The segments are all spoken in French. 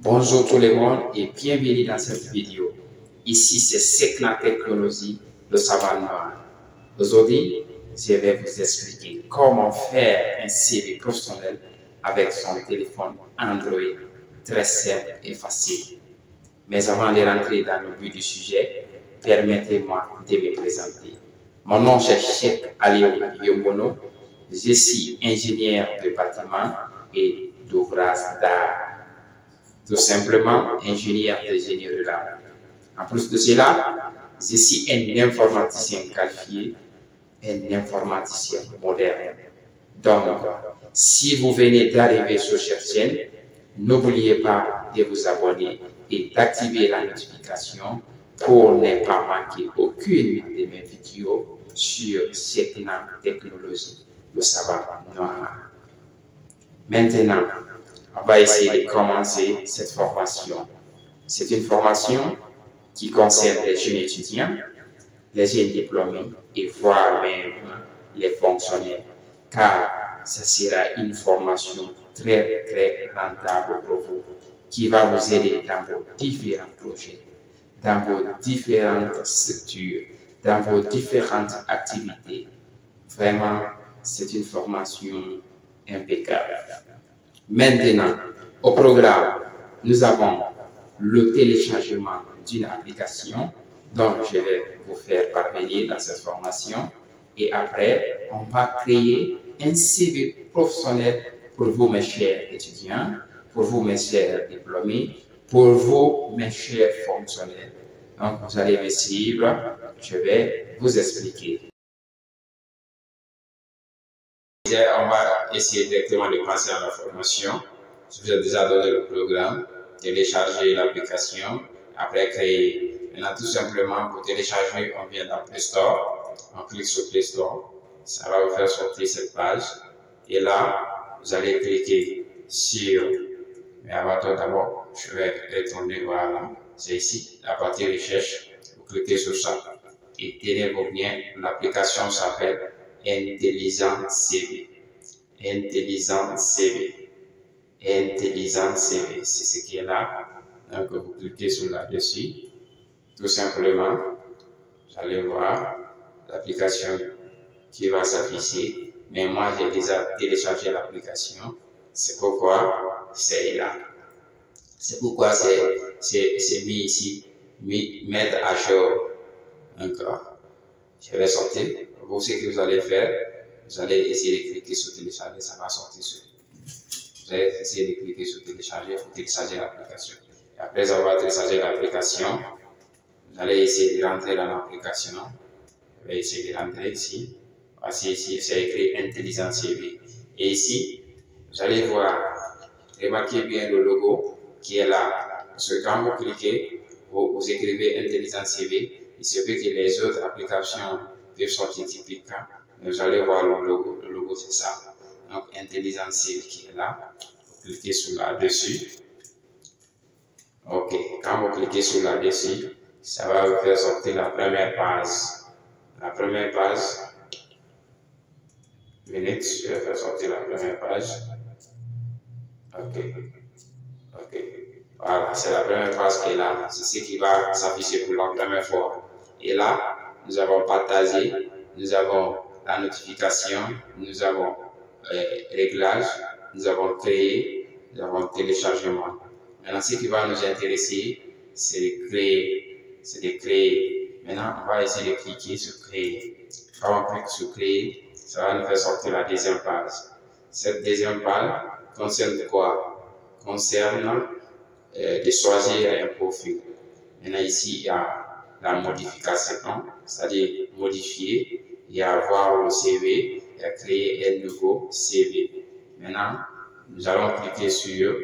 Bonjour tout le monde et bienvenue dans cette vidéo. Ici c'est Secna Technologie, le savoir noir. Aujourd'hui, je vais vous expliquer comment faire un CV professionnel avec son téléphone Android. Très simple et facile. Mais avant de rentrer dans le but du sujet, permettez-moi de me présenter. Mon nom est Cheikh Aliou Yombono. Je suis ingénieur de bâtiment et d'ouvrage d'art. Tout simplement ingénieur de génie rural. En plus de cela, je suis un informaticien qualifié, un informaticien moderne. Donc, si vous venez d'arriver sur cette chaîne, n'oubliez pas de vous abonner et d'activer la notification pour ne pas manquer aucune de mes vidéos sur Secna Technologie, le savoir noir. Maintenant, on va essayer de commencer cette formation. C'est une formation qui concerne les jeunes étudiants, les jeunes diplômés et voire même les fonctionnaires, car ce sera une formation très rentable pour vous, qui va vous aider dans vos différents projets, dans vos différentes structures, dans vos différentes activités. Vraiment, c'est une formation impeccable. Maintenant, au programme, nous avons le téléchargement d'une application dont je vais vous faire parvenir dans cette formation. Et après, on va créer un CV professionnel pour vous, mes chers étudiants, pour vous, mes chers diplômés, pour vous, mes chers fonctionnaires. Donc, vous allez me suivre, je vais vous expliquer. On va essayer directement de passer à la formation. Je vous ai déjà donné le programme, télécharger l'application, après créer. Maintenant, tout simplement, pour télécharger, on vient dans Play Store, on clique sur Play Store, ça va vous faire sortir cette page. Et là, vous allez cliquer sur, mais avant tout d'abord, je vais retourner, voilà, c'est ici, la partie recherche, vous cliquez sur ça. Et tenez-vous bien, l'application s'appelle Intelligent CV. Intelligent CV. Intelligent CV, c'est ce qui est là. Donc, vous cliquez sur là-dessus. Tout simplement, vous allez voir l'application qui va s'afficher. Mais moi, j'ai déjà téléchargé l'application. C'est pourquoi c'est là. C'est pourquoi c'est mis ici, mettre à jour. Encore. Je vais sortir. Vous, ce que vous allez faire, vous allez essayer de cliquer sur télécharger, ça va sortir sur. Vous allez essayer de cliquer sur télécharger, il faut télécharger l'application. Après avoir téléchargé l'application, vous allez essayer de rentrer dans l'application. Vous allez essayer de rentrer ici. Voici ici, c'est écrit Intelligent CV. Et ici, vous allez voir, remarquez bien le logo qui est là. Parce que quand vous cliquez, vous écrivez Intelligent CV. Il se peut que les autres applications peuvent sortir typiques, mais vous allez voir le logo. Le logo, c'est ça. Donc, Intelligent CV qui est là. Vous cliquez sur là-dessus. OK. Quand vous cliquez sur là-dessus, ça va vous faire sortir la première page. La première page. Minute, je vais faire sortir la première page. OK. OK. Voilà, c'est la première page qui est là. C'est ce qui va s'afficher pour la première fois. Et là, nous avons partagé, nous avons la notification, nous avons réglage, nous avons créé, nous avons téléchargement. Maintenant, ce qui va nous intéresser, c'est de créer. Maintenant, on va essayer de cliquer sur créer. Quand on clique sur créer, ça va nous faire sortir la deuxième page. Cette deuxième page concerne quoi? Concerne de choisir un profil. Maintenant, ici, il y a la modification, c'est-à-dire modifier, il y a avoir le CV, il y a créer un nouveau CV. Maintenant, nous allons cliquer sur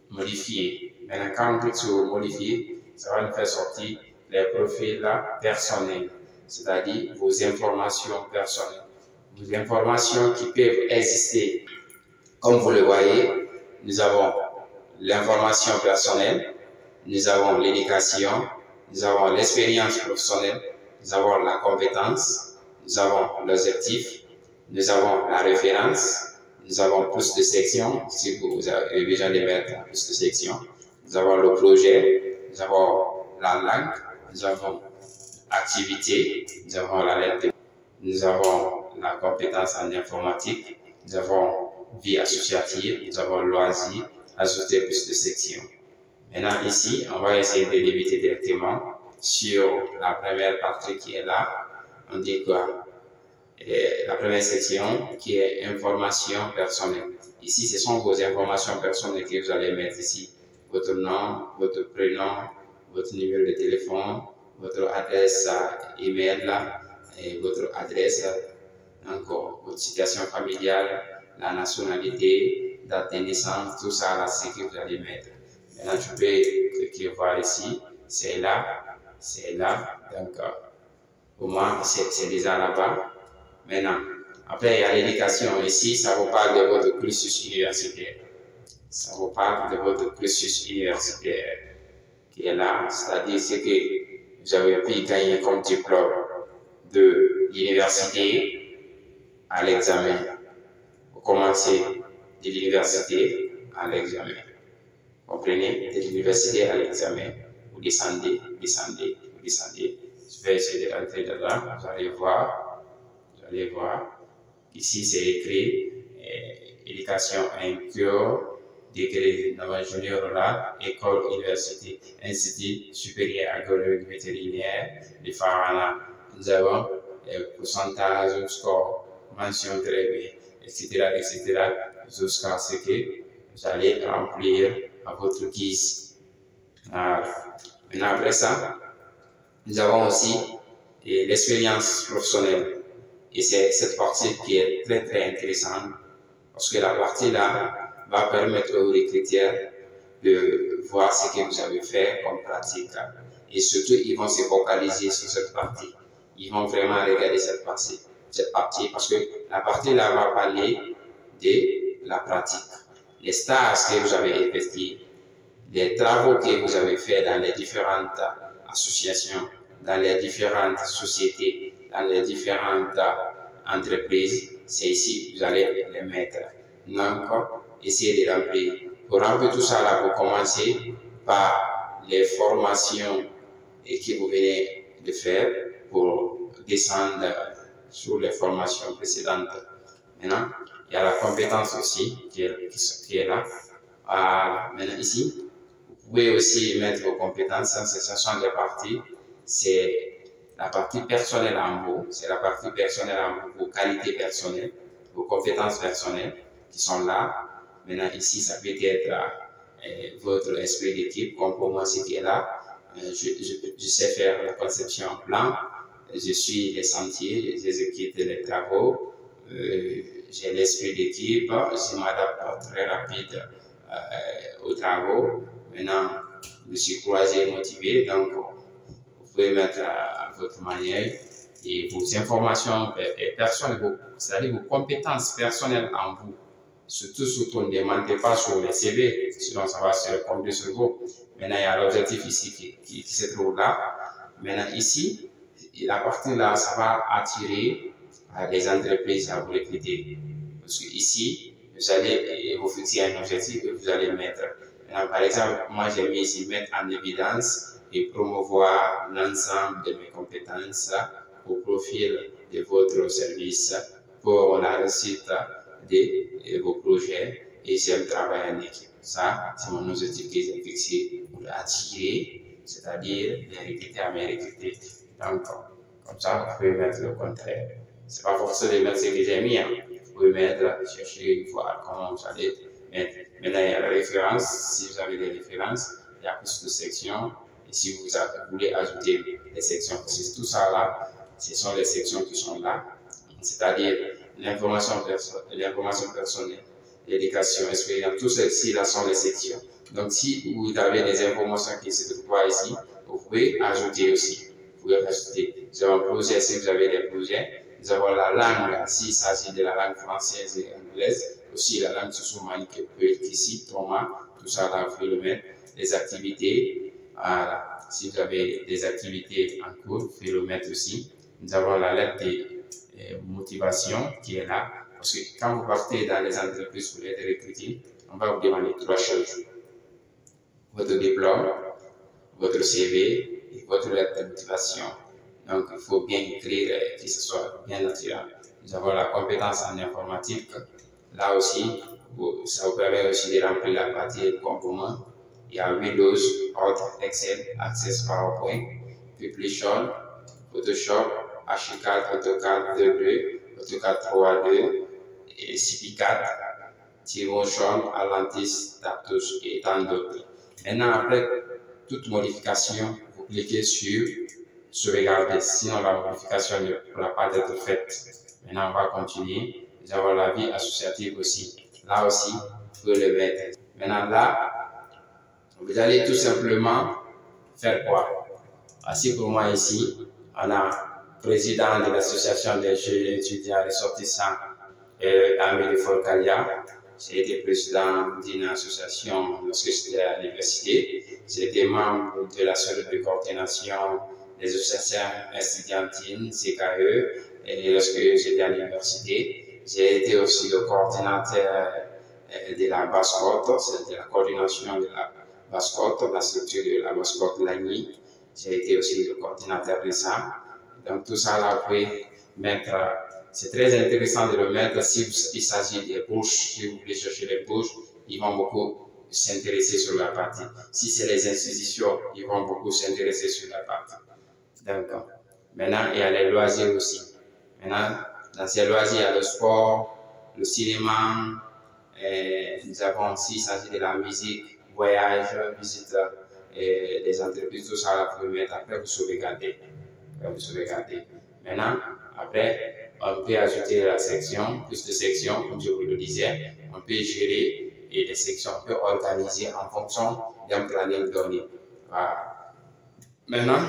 modifier. Maintenant, quand on clique sur modifier, ça va nous faire sortir les profils personnels, c'est-à-dire vos informations personnelles. Vos informations qui peuvent exister. Comme vous le voyez, nous avons l'information personnelle, nous avons l'éducation, nous avons l'expérience professionnelle, nous avons la compétence, nous avons l'objectif, nous avons la référence, Nous avons plus de sections, si vous avez besoin de mettre plus de sections. Nous avons le projet, nous avons la langue, nous avons activité, nous avons la lettre, nous avons la compétence en informatique, nous avons vie associative, nous avons loisirs, ajouter plus de sections. Maintenant ici, on va essayer de débuter directement sur la première partie qui est là. On dit quoi? La première section qui est information personnelle. Ici, ce sont vos informations personnelles que vous allez mettre ici. Votre nom, votre prénom, votre numéro de téléphone, votre adresse email et votre adresse, encore votre situation familiale, la nationalité, date de naissance, tout ça là, c'est que vous allez mettre. Maintenant, je peux cliquer voir ici, c'est là, donc au moins c'est déjà là-bas. Maintenant, après il y a l'éducation ici, ça vous parle de votre cursus universitaire. Ça vous parle de votre cursus universitaire qui est là, c'est-à-dire ce que vous avez pu gagner comme diplôme de l'université à l'examen. Vous commencez de l'université à l'examen. Vous comprenez? De l'université à l'examen. Vous descendez. Je vais essayer de rentrer dedans. Vous allez voir. Ici, c'est écrit éducation incure, degré junior rural, école, université, institut supérieur agronomique vétérinaire, de Farana. Nous avons pourcentage, score, mention très bien, etc. jusqu'à ce que vous allez remplir à votre guise. Maintenant, après ça, nous avons aussi l'expérience professionnelle. Et c'est cette partie qui est très intéressante parce que la partie là va permettre aux recruteurs de voir ce que vous avez fait comme pratique. Et surtout, ils vont se focaliser sur cette partie. Ils vont vraiment regarder cette partie parce que la partie là va parler de la pratique. Les stages que vous avez effectués, les travaux que vous avez faits dans les différentes associations, dans les différentes sociétés, dans les différentes entreprises, c'est ici que vous allez les mettre. Donc, essayez de remplir. Pour remplir tout ça, là, vous commencez par les formations que vous venez de faire pour descendre sur les formations précédentes. Maintenant, il y a la compétence aussi qui est là. Maintenant, ici, vous pouvez aussi mettre vos compétences. Ce sont des parties. C'est la partie personnelle en vous, c'est la partie personnelle en vous, vos qualités personnelles, vos compétences personnelles qui sont là. Maintenant, ici, ça peut être votre esprit d'équipe, comme pour moi, ce qui est là. Je sais faire la conception en plan, je suis les sentiers, j'exécute les travaux, j'ai l'esprit d'équipe, je m'adapte très rapide aux travaux. Maintenant, je suis courageux et motivé, donc vous pouvez mettre à votre manière et vos informations personnelles, c'est-à-dire vos compétences personnelles en vous. Surtout, ne demandez pas sur les CV, sinon ça va se répondre sur vous. Maintenant, il y a l'objectif ici qui se trouve là. Maintenant, ici, la partie là, ça va attirer les entreprises à vous recruter. Parce que ici, vous allez vous fixer un objectif que vous allez mettre. Maintenant, par exemple, moi j'ai mis ici mettre en évidence et promouvoir l'ensemble de mes compétences au profil de votre service pour la réussite de vos projets et j'aime travailler en équipe. Ça, c'est mon objectif que j'ai fixé pour attirer, c'est-à-dire les recruter à mes recruter. Donc, comme ça, vous pouvez mettre le contraire. C'est pas forcément de mettre ce que j'ai mis. Vous pouvez mettre, chercher, voir comment vous allez mettre. Maintenant, il y a la référence. Si vous avez des références, il y a plus de sections. Et si vous voulez ajouter des sections, c'est tout ça là, ce sont les sections qui sont là. C'est-à-dire l'information personnelle, l'éducation, expérience, tout ceci là sont les sections. Donc, si vous avez des informations qui se trouvent pas ici, vous pouvez ajouter aussi. Vous pouvez ajouter. Nous avons un projet, si vous avez des projets. Nous avons la langue, s'il s'agit de la langue française et anglaise. Aussi la langue soussoumane qui peut être ici, Thomas, tout ça là, vous pouvez le mettre. Les activités, si vous avez des activités en cours, vous pouvez le mettre aussi. Nous avons la lettre de motivation qui est là. Parce que quand vous partez dans les entreprises pour être recruté, on va vous demander 3 choses. Votre diplôme, votre CV et votre lettre de motivation. Donc, il faut bien écrire que ce soit bien naturel. Nous avons la compétence en informatique. Là aussi, ça vous permet aussi de remplir la partie complément. Il y a Windows, Word, Excel, Access PowerPoint, Publication, Photoshop, H4, AutoCAD 2.2, AutoCAD 3.2, et CP4, T-Motion, Atlantis, Datos et tant d'autres. Maintenant, après toute modification, vous cliquez sur sauvegarder, sinon la modification ne pourra pas être faite. Maintenant, on va continuer. Nous avons la vie associative aussi. Là aussi, vous pouvez le mettre. Maintenant, là, vous allez tout simplement faire quoi? Ainsi pour moi ici, on a président de l'association des jeunes étudiants ressortissants Amis de Folcaria. J'ai été président d'une association lorsque j'étais à l'université. J'ai été membre de la cellule de coordination des associations estudiantines, CKE, et lorsque j'étais à l'université. J'ai été aussi le coordinateur de la Basse-Côte, c'est de la coordination de la Basse-Côte, la structure de la Basse-Côte Lagny. J'ai été aussi le coordinateur de ça. Donc tout ça là, vous pouvez mettre. C'est très intéressant de le mettre si il s'agit des bourses, si vous voulez chercher les bourses, ils vont beaucoup s'intéresser sur la partie. Si c'est les institutions, ils vont beaucoup s'intéresser sur la partie. Donc, maintenant, il y a les loisirs aussi. Maintenant, dans ces loisirs, il y a le sport, le cinéma, nous avons aussi, il s'agit de la musique, voyage, visite des entreprises, tout ça, vous pouvez mettre après, vous sauvegardez. Maintenant, après, on peut ajouter la section, plus de sections, comme je vous le disais. On peut gérer et les sections, on peut organiser en fonction d'un planning donné. Voilà. Maintenant,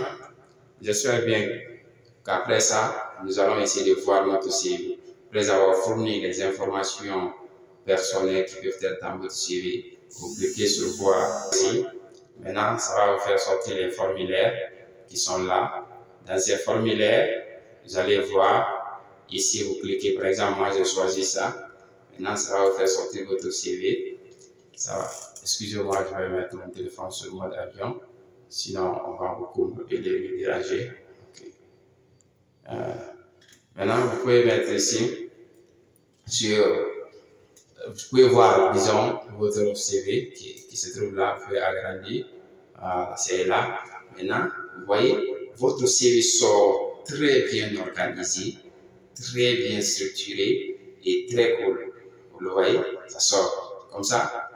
j'espère bien qu'après ça, nous allons essayer de voir notre CV. Après avoir fourni les informations personnelles qui peuvent être dans votre CV, vous cliquez sur voir ici. Maintenant, ça va vous faire sortir les formulaires qui sont là. Dans ces formulaires, vous allez voir. Ici, vous cliquez, par exemple, moi j'ai choisi ça. Maintenant, ça va vous faire sortir votre CV. Ça va. Excusez-moi, je vais mettre mon téléphone sur le mode avion. Sinon, on va beaucoup me déranger. Okay. Maintenant, vous pouvez mettre ici vous pouvez voir, disons, votre CV qui se trouve là, vous pouvez agrandir. C'est là. Maintenant, vous voyez, votre CV sort très bien organisé, très bien structuré et très cool. Vous le voyez, ça sort comme ça.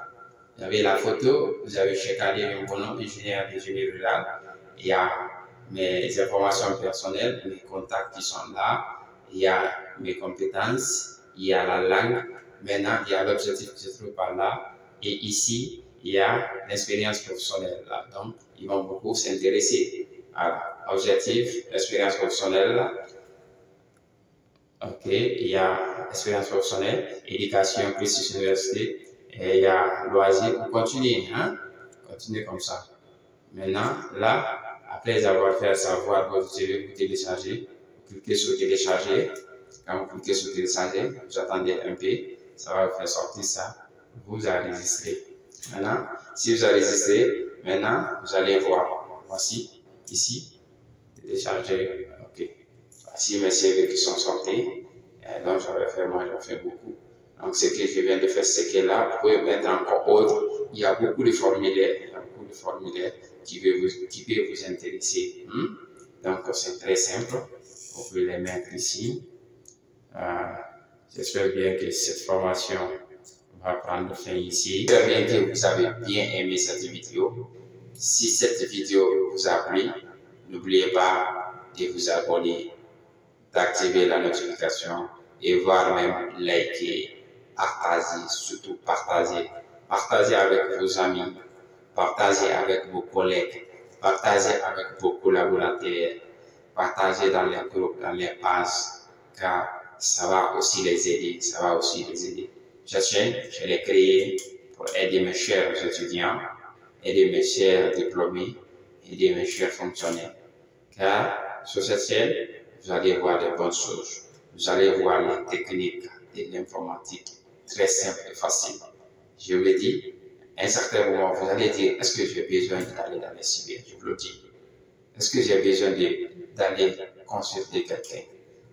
Vous avez la photo, vous avez Chekali Mbono, ingénieur d'ingénierie rurale. Il y a mes informations personnelles, mes contacts qui sont là. Il y a mes compétences, il y a la langue. Maintenant, il y a l'objectif qui se trouve par là. Et ici, il y a l'expérience professionnelle. Là. Donc, ils vont beaucoup s'intéresser à l'objectif, l'expérience professionnelle. Ok, il y a expérience professionnelle, éducation, plus université, et il y a loisirs. Vous continuez, hein? Continuez comme ça. Maintenant, là, après avoir fait savoir votre CV, vous téléchargez, vous cliquez sur télécharger. Quand vous cliquez sur télécharger, vous attendez un peu, ça va vous faire sortir ça, vous enregistrez. Maintenant, si vous enregistrez, maintenant, vous allez voir, voici, ici, télécharger, ok. Voici mes CV qui sont sortis, donc j'avais fait, moi j'en fais beaucoup. Donc ce que je viens de faire, c'est que là, vous pouvez mettre encore autre, il y a beaucoup de formulaires, qui peuvent vous intéresser. Donc c'est très simple, vous pouvez les mettre ici. J'espère bien que cette formation va prendre fin ici. J'espère bien que vous avez bien aimé cette vidéo. Si cette vidéo vous a plu, n'oubliez pas de vous abonner, d'activer la notification et voire même liker, partager, surtout partager. Partagez avec vos amis, partagez avec vos collègues, partagez avec vos collaborateurs, partagez dans les groupes, dans les pages, car ça va aussi les aider, Cette chaîne, je l'ai créée pour aider mes chers étudiants, aider mes chers diplômés, aider mes chers fonctionnaires. Car sur cette chaîne, vous allez voir des bonnes choses. Vous allez voir les techniques, et l'informatique très simple et facile. Je vous le dis, à un certain moment, vous allez dire, est-ce que j'ai besoin d'aller dans les cyber? Je vous le dis. Est-ce que j'ai besoin d'aller consulter quelqu'un,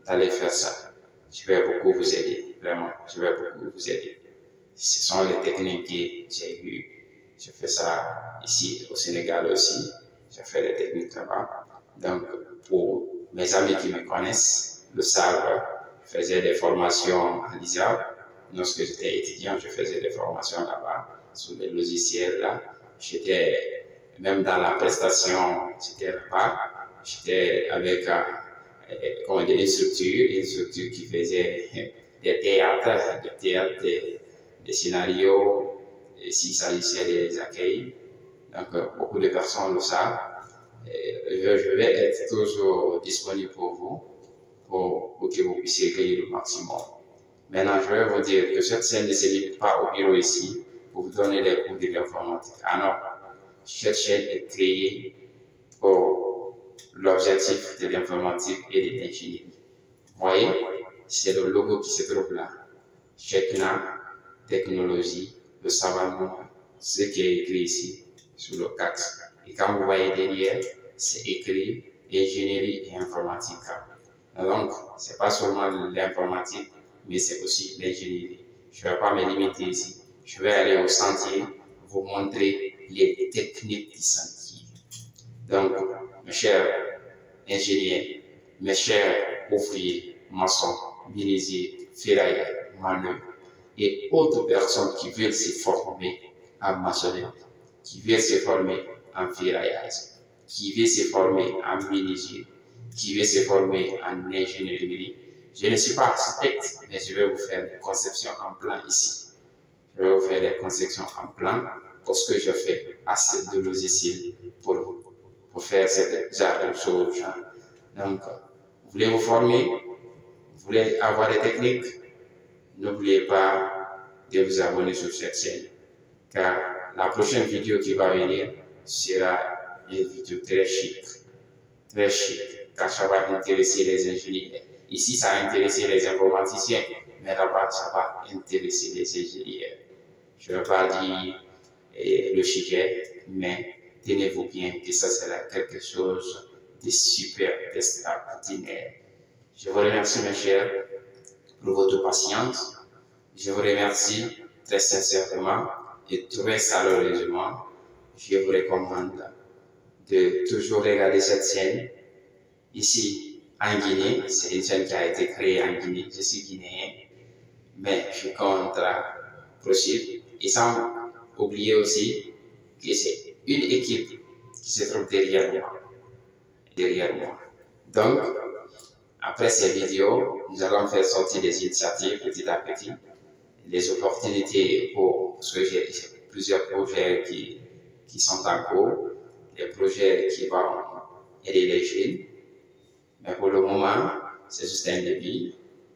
d'aller faire ça? Je vais beaucoup vous aider, vraiment, je vais beaucoup vous aider. Ce sont les techniques que j'ai eues. Je fais ça ici au Sénégal aussi. Je fais des techniques là-bas. Donc, pour mes amis qui me connaissent, le savent, je faisais des formations à l'ISAB. Lorsque j'étais étudiant, je faisais des formations là-bas, sur les logiciels là. J'étais même dans la prestation, j'étais là-bas. J'étais avec une structure qui faisait des théâtres, des scénarios, s'il s'agissait des accueils. Donc, beaucoup de personnes le savent. Je vais être toujours disponible pour vous, pour que vous puissiez gagner le maximum. Maintenant, je vais vous dire que cette scène ne se limite pas au bureau ici pour vous donner des cours de l'informatique. Ah non, cette chaîne est créée pour l'objectif de l'informatique et de l'ingénierie. Vous voyez, c'est le logo qui se trouve là. Chekna, technologie, le savoir, ce qui est écrit ici sur le CAX. Et quand vous voyez derrière, c'est écrit ingénierie et informatique. Donc, c'est pas seulement l'informatique, mais c'est aussi l'ingénierie. Je ne vais pas me limiter ici. Je vais aller au sentier, vous montrer les techniques du sentier. Donc, mes chers ingénieurs, mes chers ouvriers, maçons, menuisiers, ferrailleurs, manœuvres et autres personnes qui veulent se former en maçonnerie, qui veulent se former en ferraillage, qui veulent se former en menuisier, qui veulent se former en ingénierie. Je ne suis pas architecte, mais je vais vous faire des conceptions en plan ici. Je vais vous faire des conceptions en plan parce que je fais assez de logiciels pour faire ce genre de choses. Donc, vous voulez vous former, vous voulez avoir des techniques, n'oubliez pas de vous abonner sur cette chaîne, car la prochaine vidéo qui va venir sera une vidéo très chic, car ça va intéresser les ingénieurs. Ici, ça a intéressé les informaticiens, mais là-bas, ça va intéresser les ingénieurs. Je ne vais pas dire le chiquet, mais tenez-vous bien que ça sera quelque chose de super extraordinaire. Je vous remercie, mes chers, pour votre patience. Je vous remercie très sincèrement et très chaleureusement. Je vous recommande de toujours regarder cette chaîne. Ici, en Guinée, c'est une chaîne qui a été créée en Guinée. Je suis guinéen, mais je compte poursuivre. Et sans oublier aussi que c'est une équipe qui se trouve derrière moi. Donc, après ces vidéos, nous allons faire sortir des initiatives petit à petit, des opportunités parce que j'ai plusieurs projets qui sont en cours, des projets qui vont aider les jeunes. Mais pour le moment, c'est juste un début.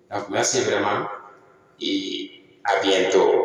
Donc, merci vraiment et à bientôt.